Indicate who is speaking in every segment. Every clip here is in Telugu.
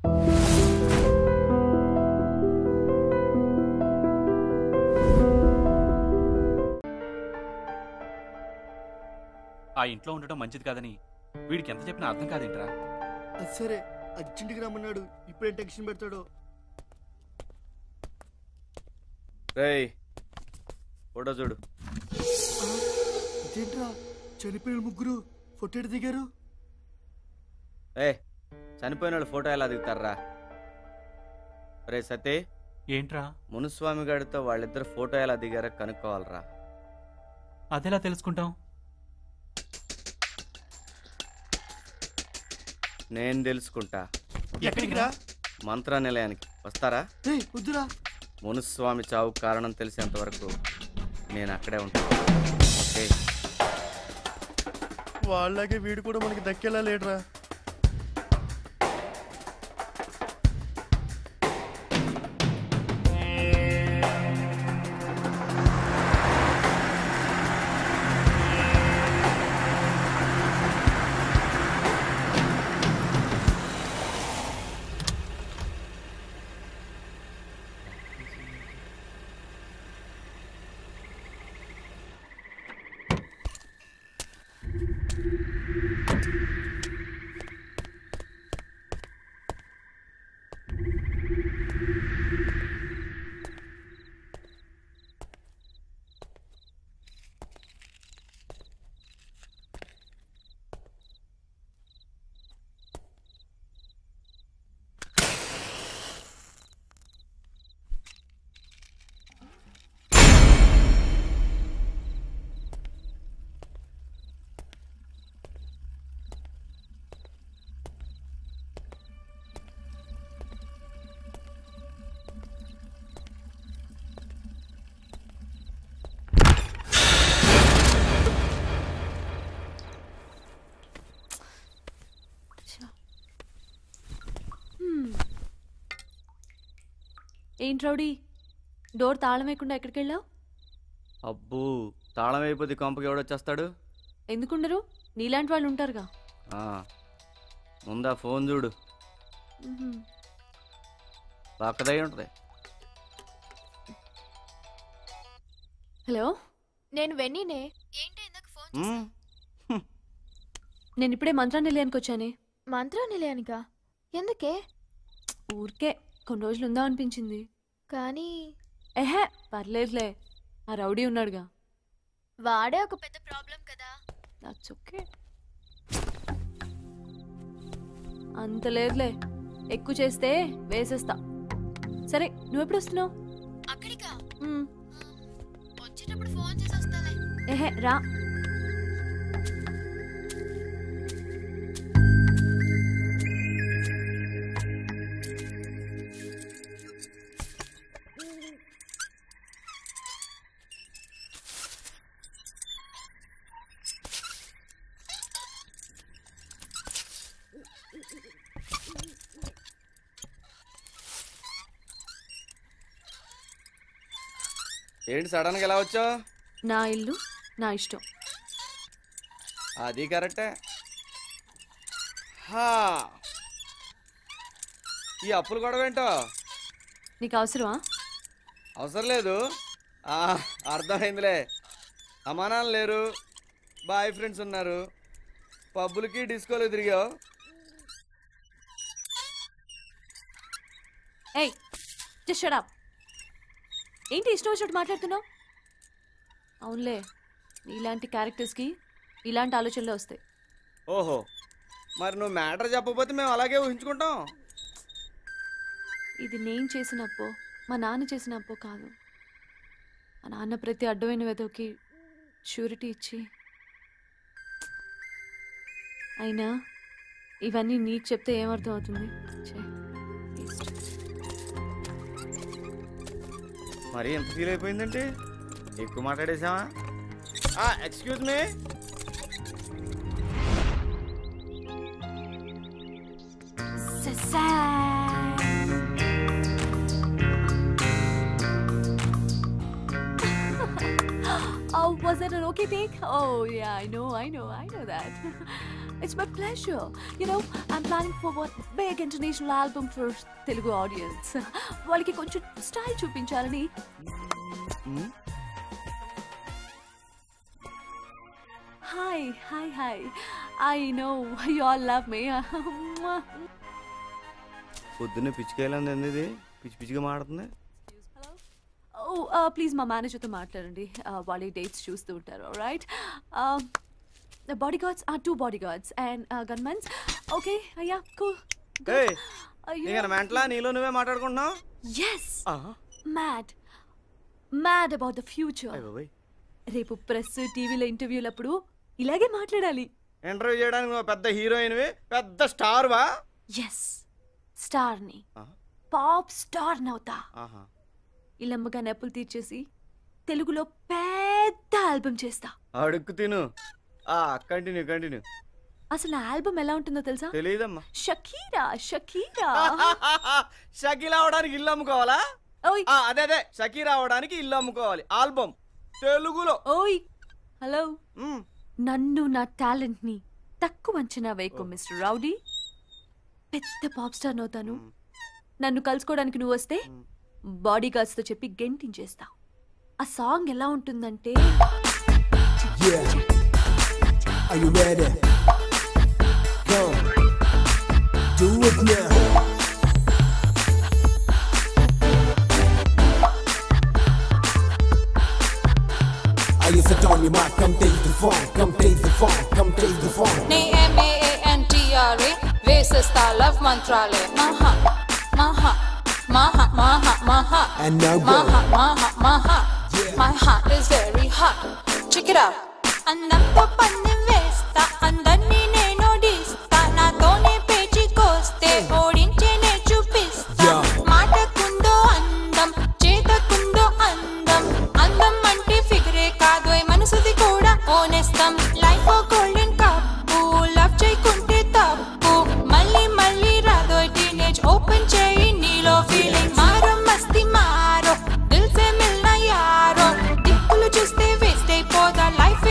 Speaker 1: ఆ ఇంట్లో ఉండటం మంచిది కాదని వీడికి ఎంత చెప్పినా అర్థం కాదేంట్రా?
Speaker 2: అది సరే, అర్జెంటుగా రమ్మన్నాడు. ఇప్పుడే టెన్షన్ పెడతాడు.
Speaker 3: రేయ్ ఫోటో చూడు.
Speaker 2: ఇదేంట్రా చనిపోయిన ముగ్గురు ఫోటో దిగారు?
Speaker 3: చనిపోయిన వాళ్ళు ఫోటో ఎలా దిగుతారా? రే సతీ,
Speaker 1: ఏంట్రా?
Speaker 3: మునుస్వామి గారితో వాళ్ళిద్దరు ఫోటో ఎలా దిగారో కనుక్కోవాలరా.
Speaker 1: అదెలా తెలుసుకుంటాం?
Speaker 3: నేను తెలుసుకుంటా.
Speaker 2: ఎక్కడికి రా?
Speaker 3: మంత్ర నిలయానికి వస్తారా?
Speaker 2: వద్దురా.
Speaker 3: మునుస్వామి చావు కారణం తెలిసేంత వరకు నేను అక్కడే ఉంటాను.
Speaker 2: వాళ్ళకే వీడు కూడా మనకి దక్కేలా లేడురా.
Speaker 4: ఏంటి రౌడీ, డోర్ తాళం వేయకుండా ఎక్కడికి వెళ్ళావు?
Speaker 3: అబ్బో, తాళం అయిపోతే కొంపకి ఎవడొచ్చేస్తాడు?
Speaker 4: ఎందుకుండరు, నీలాంటి వాళ్ళు ఉంటారుగా.
Speaker 3: ముందా ఫోన్ చూడు, పక్కదై ఉంటుంది.
Speaker 4: హలో,
Speaker 5: నేను వెన్నీనే. ఏంటి ఎందుకు ఫోన్?
Speaker 4: నేను ఇప్పుడే మంత్రా నిలయానికి వచ్చానే.
Speaker 5: మంత్రా నిలయానికా? ఎందుకే?
Speaker 4: ఊరికే కొన్ని రోజులు ఉందా అనిపించింది.
Speaker 5: కానీ
Speaker 4: పర్లేదులే, ఆ రౌడీ ఉన్నాడుగా.
Speaker 5: వాడే ఒక పెద్ద ప్రాబ్లం కదా.
Speaker 4: That's okay. అంత లేదులే, ఎక్కువ చేస్తే వేసేస్తా. సరే, నువ్వెప్పుడు వస్తున్నావు?
Speaker 5: అక్కడికా? వచ్చేటప్పుడు ఫోన్ చేసి వస్తాలే.
Speaker 4: రా.
Speaker 3: ఏంటి సడన్గా ఎలా వచ్చావు?
Speaker 4: నా ఇల్లు నా ఇష్టం.
Speaker 3: అది కరెక్టే. ఈ అప్పులు గొడవ ఏంటో?
Speaker 4: నీకు అవసరమా?
Speaker 3: అవసరం లేదు, అర్థమైందిలే. అమ్మానాలు లేరు, బాయ్ ఫ్రెండ్స్ ఉన్నారు, పబ్బులకి డిస్కోలు తిరిగావు.
Speaker 4: ఏయ్, జస్ట్ షట్ అప్. ఏంటి ఇష్టం వచ్చినట్టు మాట్లాడుతున్నావు? అవునులే, ఇలాంటి క్యారెక్టర్స్కి ఇలాంటి ఆలోచనలే వస్తాయి.
Speaker 3: ఓహో, మరి నువ్వు మ్యాటర్ చెప్పకపోతే మేము అలాగే ఊహించుకుంటాం.
Speaker 4: ఇది నేను చేసినప్పో, మా నాన్న చేసినప్పో కాదు. మా నాన్న ప్రతి అడ్డమైన వెదవికి షూరిటీ ఇచ్చి, అయినా ఇవన్నీ నీకు చెప్తే ఏమర్థం అవుతుంది?
Speaker 3: మరి ఎంత ఫీల్ అయిపోయిందంటే ఎక్కువ మాట్లాడేసావా? Excuse me.
Speaker 4: Oh, was it an okay take? Oh, yeah, I know that. It's my pleasure. You know, I'm planning for one big international album for Telugu audience. వాళ్ళకి కొంచెం స్టైల్ చూపించాలని. Hi. I know you all love me.
Speaker 3: పొద్దున్నే పిచ్చికాయలంది ఏంది పిచ్చిగా మాడుతుంది.
Speaker 4: ప్లీజ్ మా మేనేజర్తో మాట్లాడండి. వాళ్ళ డేట్స్ చూస్తూ ఉంటారు. Right bodyguards are 2 bodyguards and gunmen. Okay, yeah, cool.
Speaker 3: మెంటలా నీలో నువ్వే మాట్లాడుకుంటున్నావు?
Speaker 4: Yes. Mad about the future. రేపు ప్రెస్ టీవీలో ఇంటర్వ్యూలప్పుడు ఇలాగే మాట్లాడాలి.
Speaker 3: ఇంటర్వ్యూ చేయడానికి నువ్వు పెద్ద హీరోయిన్వి, పెద్ద స్టార్ వా?
Speaker 4: ఎస్, స్టార్ని, పాప్ స్టార్ నవుతా. ఇల్లమ్మగా నెప్పులు తీర్చేసి తెలుగులో పెద్ద ఆల్బమ్ చేస్తా.
Speaker 3: అడుక్కు తిను. కంటిన్యూ.
Speaker 4: అసలు ఆల్బమ్ ఎలా ఉంటుందో తెలుసా?
Speaker 3: తెలీదమ్మా.
Speaker 4: షకీరా
Speaker 3: అవడానికి ఇల్లు అమ్ముకోవాలా? అదే షకీరా అవడానికి ఇల్లు అమ్ముకోవాలి. ఆల్బమ్ తెలుగులో.
Speaker 4: ఓయ్ హలో, నన్ను నా టాలెంట్ ని తక్కువ అంచనా వేయకు మిస్టర్ రౌడీ. పెద్ద పాప్ స్టార్ అవుతాను. నన్ను కలుసుకోవడానికి నువ్వు వస్తే బాడీగార్డ్స్ తో చెప్పి గెంటించేస్తా. ఆ సాంగ్ ఎలా ఉంటుందంటే,
Speaker 6: Are you ready? Come, do it now. Are you set on your mark? Come take the phone. Come take the phone. Come take the phone.
Speaker 7: M-A-A-N-T-R-A Races style of Mantrale. Maha.
Speaker 6: And now go.
Speaker 7: Maha. Yeah. My heart is very hot. Check it out. అందంతో పన్ని వేస్తా, అందరినీ నేను ఓడిస్తా. నాతోనే పేచికొస్తే ఓడించేనే చూపిస్తా. మాటకుందో అందం, చేతకుందో అందం. అందం అంటే ఫిగరే కాదు, మనసుది కూడా ఓనేస్తాం. లైఫ్ గోల్డెన్ కప్పు, లవ్ చేయకుంటే తప్పు. మళ్ళీ రాదో టీనేజ్, ఓపెన్ చేయి నీలో ఫీలింగ్. మారో మస్తి మారో, దిల్ సే మిల్నా యారో. దిక్కులు చూస్తే వేస్ట్ అయిపోదా లైఫ్.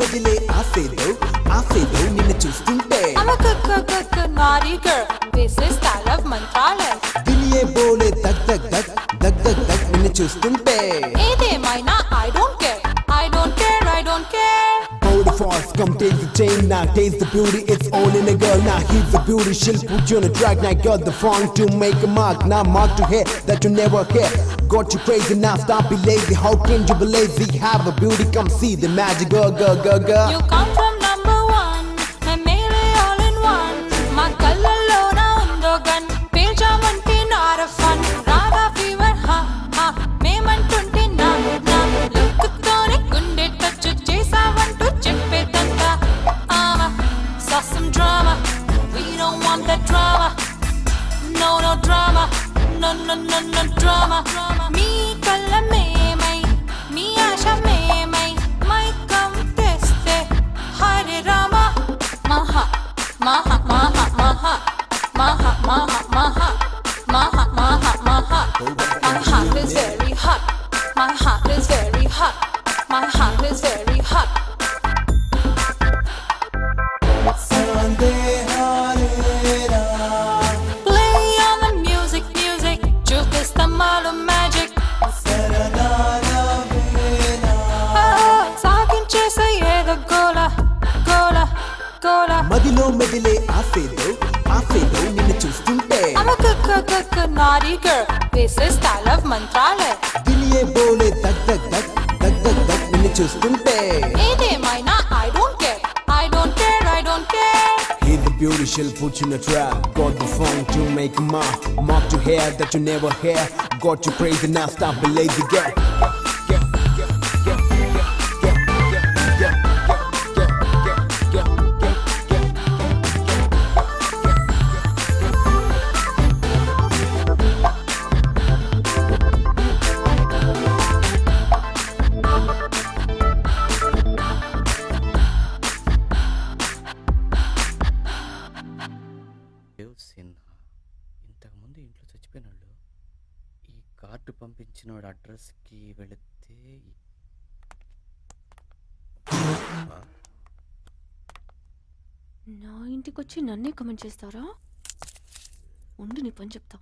Speaker 6: మెదిలే ఆసేదో నిన్ను చూస్తుంటే.
Speaker 7: I'm a good naughty girl. This is style of Mantrale.
Speaker 6: దిలియే బోలే దగ్ నిన్ను చూస్తుంటే.
Speaker 7: ఏదేమైనా I don't care.
Speaker 6: Body force, come take the chain now. Taste the beauty, it's all in a girl now. He's the beauty, she'll put you on a track. Now got the fun to make a mark. Now mark to hear that you never hear. Got you crazy now, stop be lazy. How can you be lazy? Have a beauty, come see the magic. Go.
Speaker 7: You come from number 1 and made it all in one. Ma kallallo na undo gun, pelchamante not a fun. Radha fever, ha memantunte na look tone gunde touch chesavantu cheppedanta. Saw some drama, we don't want that drama. No drama, no drama. Me kalla memai, me asha memai. My come teste, Hare Rama. Maha. My heart is very hot. My heart is very hot. My heart is very hot. Play on the music. Chupis the malo magic. Sakin chesa yedo gola.
Speaker 6: మదిలో మెదిలే ఆసేదో నిన్ను చూస్తుంటే.
Speaker 7: I'm a good naughty girl. This is style of Mantrale.
Speaker 6: దిలియే బోలే దగ్ నిన్ను చూస్తుంటే.
Speaker 7: ఏదేమైనా I don't care.
Speaker 6: He's the beauty, she'll put you in a trap. Got the fun to make a mark to hair that you never hear. Got you crazy now, stop be lazy girl.
Speaker 3: Dev Sinha ఇంతకుముందు ఇంట్లో చచ్చిపోయిన వాళ్ళు ఈ కార్డు పంపించినోడు అడ్రస్కి వెళితే
Speaker 4: నా ఇంటికి వచ్చి నన్నే కమెంట్ చేస్తారా? ఉండు నీ పని చెప్తా.